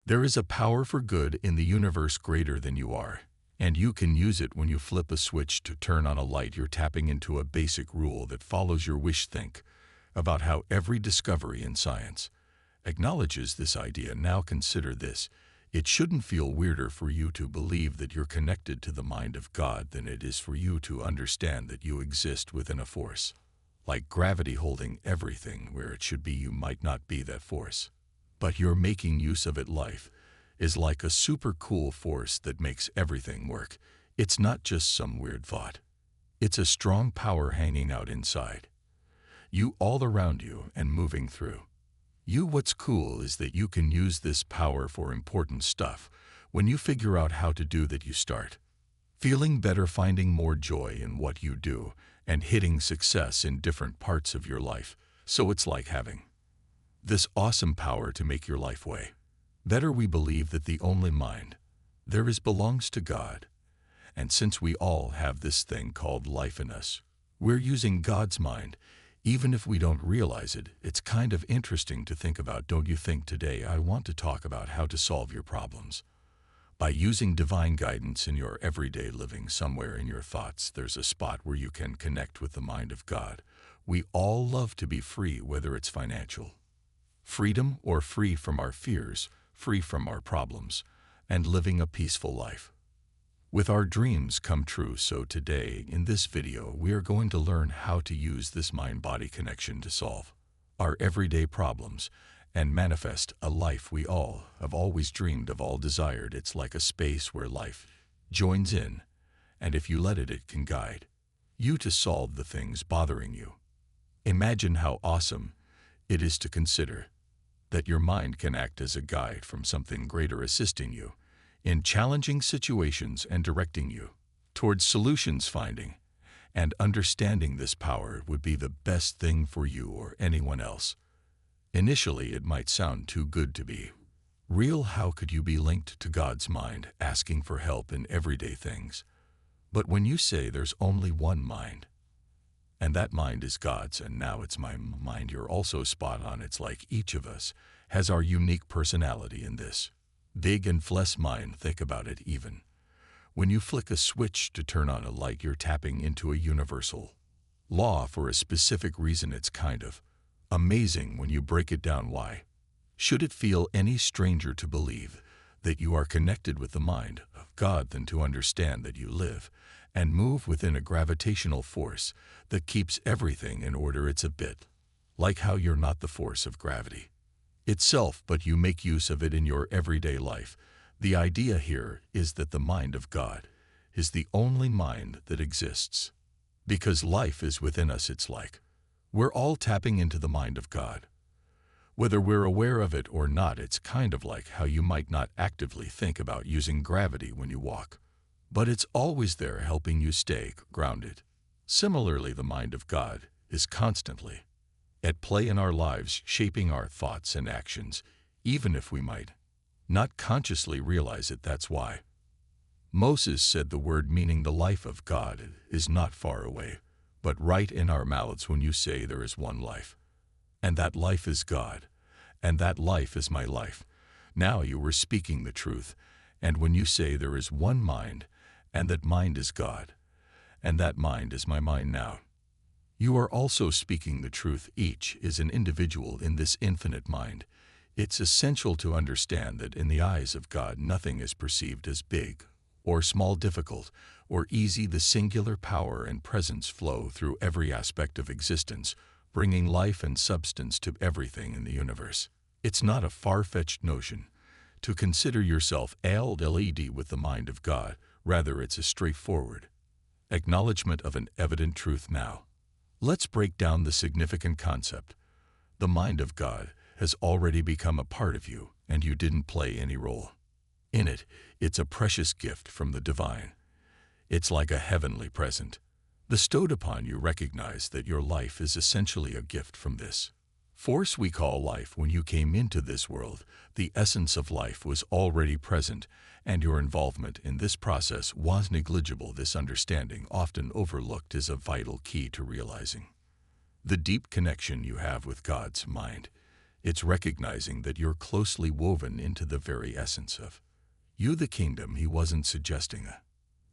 There is a power for good in the universe greater than you are, and you can use it when you flip a switch to turn on a light. You're tapping into a basic rule that follows your wish. Think about how every discovery in science acknowledges this idea. Now consider this. It shouldn't feel weirder for you to believe that you're connected to the mind of God than it is for you to understand that you exist within a force, like gravity holding everything where it should be. You might not be that force, but you're making use of it. Life is like a super cool force that makes everything work. It's not just some weird thought. It's a strong power hanging out inside you, all around you and moving through you. What's cool is that you can use this power for important stuff. When you figure out how to do that, you start feeling better, finding more joy in what you do, and hitting success in different parts of your life. So it's like having this awesome power to make your life way better. We believe that the only mind there is belongs to God. And since we all have this thing called life in us, we're using God's mind, even if we don't realize it. It's kind of interesting to think about, don't you think? Today I want to talk about how to solve your problems by using divine guidance in your everyday living. Somewhere in your thoughts, there's a spot where you can connect with the mind of God. We all love to be free, whether it's financial freedom or free from our fears, free from our problems, and living a peaceful life with our dreams come true. So today, in this video, we are going to learn how to use this mind-body connection to solve our everyday problems and manifest a life we all have always dreamed of, all desired. It's like a space where life joins in, and if you let it, it can guide you to solve the things bothering you. Imagine how awesome it is to consider that your mind can act as a guide from something greater, assisting you in challenging situations and directing you towards solutions. Finding and understanding this power would be the best thing for you or anyone else. Initially, it might sound too good to be real. How could you be linked to God's mind, asking for help in everyday things? But when you say there's only one mind, and that mind is God's, and now it's my mind, you're also spot on. It's like each of us has our unique personality in this big and flesh mind. Think about it. Even when you flick a switch to turn on a light, you're tapping into a universal law for a specific reason. It's kind of amazing when you break it down. Why should it feel any stranger to believe that you are connected with the mind of God than to understand that you live and move within a gravitational force that keeps everything in order? It's a bit like how you're not the force of gravity itself, but you make use of it in your everyday life. The idea here is that the mind of God is the only mind that exists because life is within us. It's like we're all tapping into the mind of God, whether we're aware of it or not. It's kind of like how you might not actively think about using gravity when you walk, but it's always there helping you stay grounded. Similarly, the mind of God is constantly at play in our lives, shaping our thoughts and actions, even if we might not consciously realize it. That's why Moses said the word, meaning the life of God is not far away, but right in our mouths. When you say there is one life, and that life is God, and that life is my life, now you were speaking the truth. And when you say there is one mind, and that mind is God, and that mind is my mind, now you are also speaking the truth. Each is an individual in this infinite mind. It's essential to understand that in the eyes of God, nothing is perceived as big or small, difficult or easy. The singular power and presence flow through every aspect of existence, bringing life and substance to everything in the universe. It's not a far-fetched notion to consider yourself LED with the mind of God. Rather, it's a straightforward acknowledgement of an evident truth. Now, let's break down the significant concept. The mind of God has already become a part of you, and you didn't play any role in it. It's a precious gift from the divine. It's like a heavenly present bestowed upon you. Recognize that your life is essentially a gift from this force we call life. When you came into this world, the essence of life was already present, and your involvement in this process was negligible. This understanding, often overlooked, is a vital key to realizing the deep connection you have with God's mind. It's recognizing that you're closely woven into the very essence of you, the kingdom. He wasn't suggesting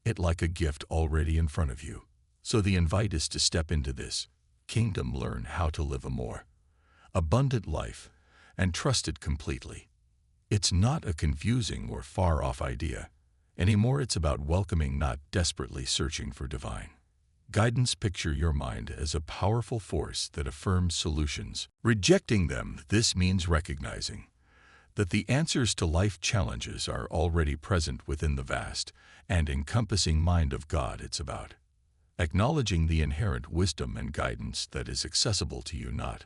it like a gift already in front of you. So the invite is to step into this kingdom, learn how to live a more abundant life, and trust it completely. It's not a confusing or far-off idea anymore. It's about welcoming, not desperately searching for divine guidance. Picture your mind as a powerful force that affirms solutions. Rejecting them, this means recognizing that the answers to life challenges are already present within the vast and encompassing mind of God. It's about acknowledging the inherent wisdom and guidance that is accessible to you, not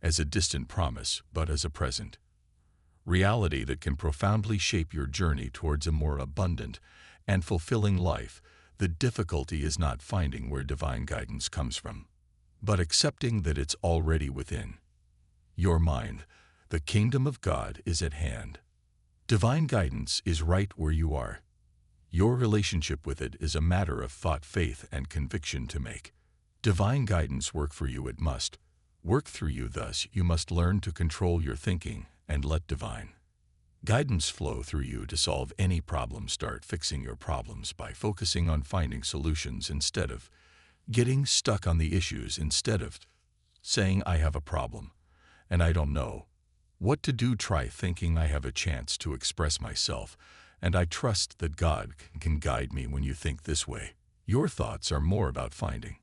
as a distant promise, but as a present reality that can profoundly shape your journey towards a more abundant and fulfilling life. The difficulty is not finding where divine guidance comes from, but accepting that it's already within your mind. The kingdom of God is at hand. Divine guidance is right where you are. Your relationship with it is a matter of thought, faith, and conviction. To make divine guidance work for you, it must work through you. Thus, you must learn to control your thinking and let divine guidance flow through you to solve any problem. Start fixing your problems by focusing on finding solutions instead of getting stuck on the issues. Instead of saying, I have a problem and I don't know what to do, try thinking, I have a chance to express myself and I trust that God can guide me. When you think this way, your thoughts are more about finding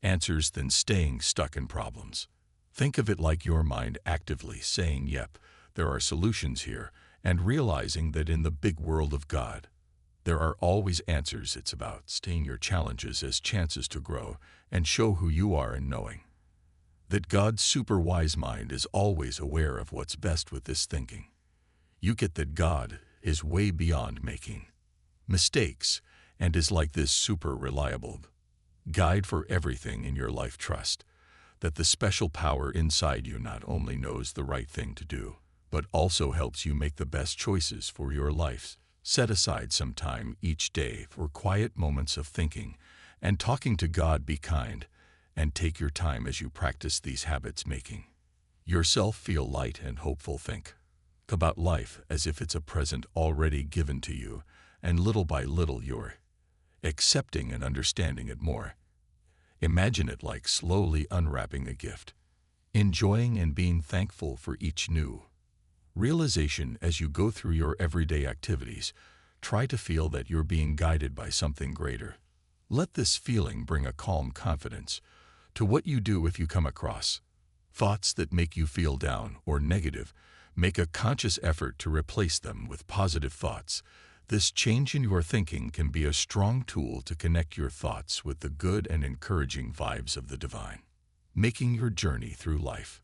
answers than staying stuck in problems. Think of it like your mind actively saying, yep, there are solutions here, and realizing that in the big world of God, there are always answers. It's about seeing your challenges as chances to grow and show who you are, and knowing that God's super wise mind is always aware of what's best. With this thinking, you get that God is way beyond making mistakes and is like this super reliable guide for everything in your life. Trust that the special power inside you not only knows the right thing to do, but also helps you make the best choices for your life. Set aside some time each day for quiet moments of thinking and talking to God. Be kind and take your time as you practice these habits, making yourself feel light and hopeful. Think about life as if it's a present already given to you, and little by little you're accepting and understanding it more. Imagine it like slowly unwrapping a gift, enjoying and being thankful for each new realization as you go through your everyday activities. Try to feel that you're being guided by something greater. Let this feeling bring a calm confidence to what you do. If you come across thoughts that make you feel down or negative, make a conscious effort to replace them with positive thoughts. This change in your thinking can be a strong tool to connect your thoughts with the good and encouraging vibes of the divine, making your journey through life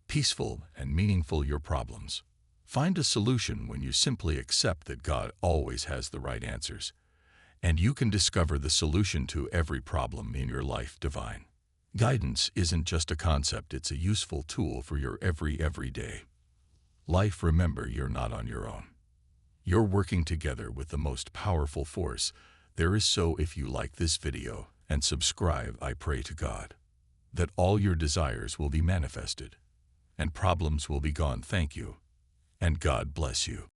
peaceful and meaningful. Your problems find a solution when you simply accept that God always has the right answers, and you can discover the solution to every problem in your life. Divine guidance isn't just a concept, it's a useful tool for your everyday life. Remember, you're not on your own. You're working together with the most powerful force there is. So if you like this video and subscribe, I pray to God that all your desires will be manifested and problems will be gone. Thank you, and God bless you.